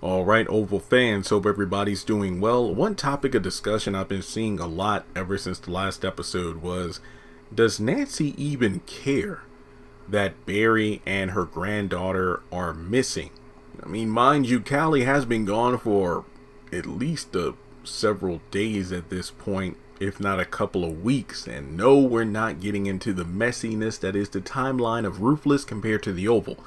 All right, Oval fans, hope everybody's doing well. One topic of discussion I've been seeing a lot ever since the last episode was, does Nancy even care that Barry and her granddaughter are missing? I mean, mind you, Callie has been gone for at least several days at this point, if not a couple of weeks. And no, we're not getting into the messiness that is the timeline of Ruthless compared to the Oval.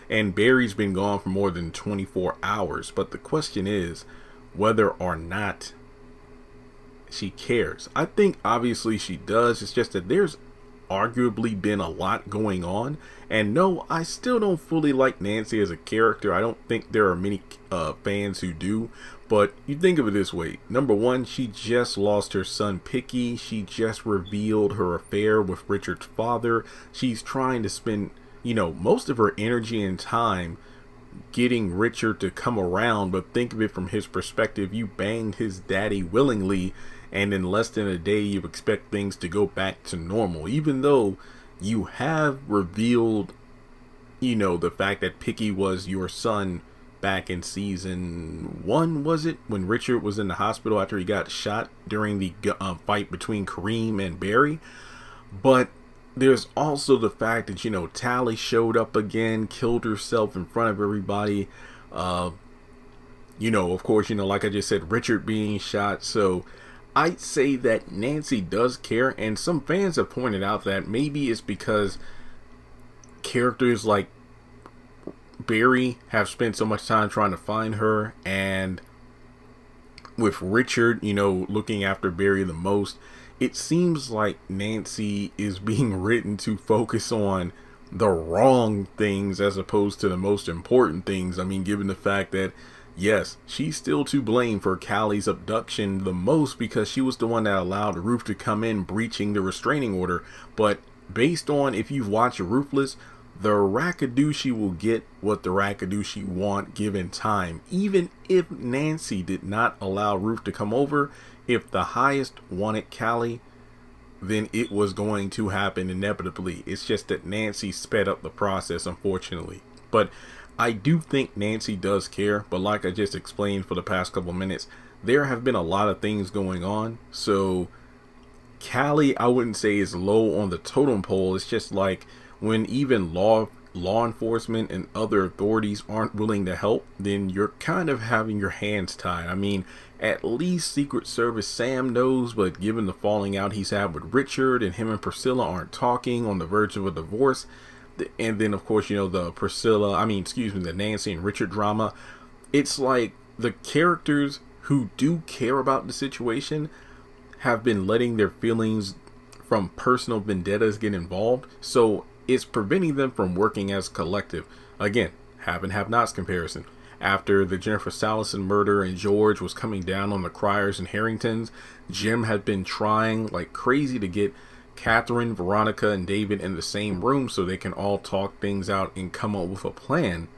And Barry's been gone for more than 24 hours. But the question is whether or not she cares. I think obviously she does. It's just that there's arguably been a lot going on. And no, I still don't fully like Nancy as a character. I don't think there are many fans who do. But you think of it this way. Number one, she just lost her son Picky. She just revealed her affair with Richard's father. She's trying to spend, most of her energy and time getting Richard to come around. But think of it from his perspective. You banged his daddy willingly, and in less than a day you expect things to go back to normal, even though you have revealed the fact that Picky was your son back in season 1, was it, when Richard was in the hospital after he got shot during the fight between Kareem and Barry. But there's also the fact that Tally showed up again, killed herself in front of everybody. Of course, like I just said, Richard being shot. So I'd say that Nancy does care, and some fans have pointed out that maybe it's because characters like Barry have spent so much time trying to find her, and with Richard, looking after Barry the most, it seems like Nancy is being written to focus on the wrong things as opposed to the most important things. I mean, given the fact that yes, she's still to blame for Callie's abduction the most, because she was the one that allowed Ruth to come in, breaching the restraining order. But based on, if you've watched Ruthless, the Rakadooshi will get what the Rakadooshi want given time. Even if Nancy did not allow Ruth to come over, if the highest wanted Callie, then it was going to happen inevitably. It's just that Nancy sped up the process, unfortunately. But I do think Nancy does care, but like I just explained for the past couple minutes, there have been a lot of things going on. So Callie, I wouldn't say is low on the totem pole. It's just like when even law enforcement and other authorities aren't willing to help, then you're kind of having your hands tied. I mean, at least Secret Service Sam knows, but given the falling out he's had with Richard, and him and Priscilla aren't talking, on the verge of a divorce. And then, of course, the Nancy and Richard drama. It's like the characters who do care about the situation have been letting their feelings from personal vendettas get involved. So it's preventing them from working as a collective. Again, have and have nots comparison. After the Jennifer Salison murder and George was coming down on the Criers and Harringtons, Jim had been trying like crazy to get Catherine, Veronica, and David in the same room so they can all talk things out and come up with a plan,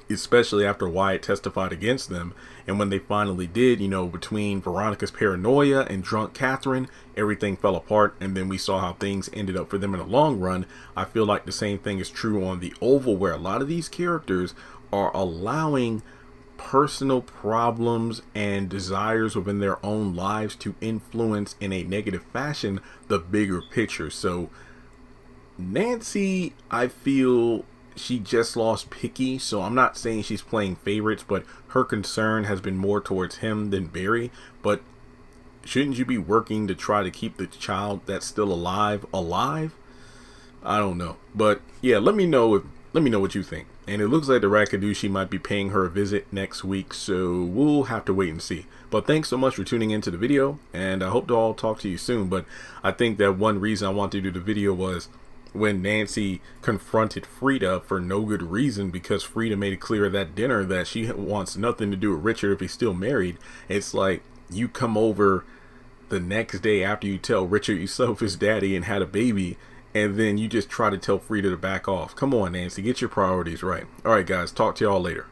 especially after Wyatt testified against them. And when they finally did, between Veronica's paranoia and drunk Catherine, everything fell apart, and then we saw how things ended up for them in the long run. I feel like the same thing is true on the Oval, where a lot of these characters are allowing personal problems and desires within their own lives to influence in a negative fashion the bigger picture. So Nancy, I feel she just lost Picky, so I'm not saying she's playing favorites, but her concern has been more towards him than Barry. But shouldn't you be working to try to keep the child that's still alive? I don't know, but yeah, let me know what you think. And it looks like the Rakadooshi might be paying her a visit next week, so we'll have to wait and see. But thanks so much for tuning into the video, and I hope to all talk to you soon. But I think that one reason I wanted to do the video was when Nancy confronted Frida for no good reason, because Frida made it clear at that dinner that she wants nothing to do with Richard if he's still married. It's like you come over the next day after you tell Richard you slept with his daddy and had a baby, and then you just try to tell Frida to back off. Come on, Nancy, get your priorities right. All right, guys, talk to y'all later.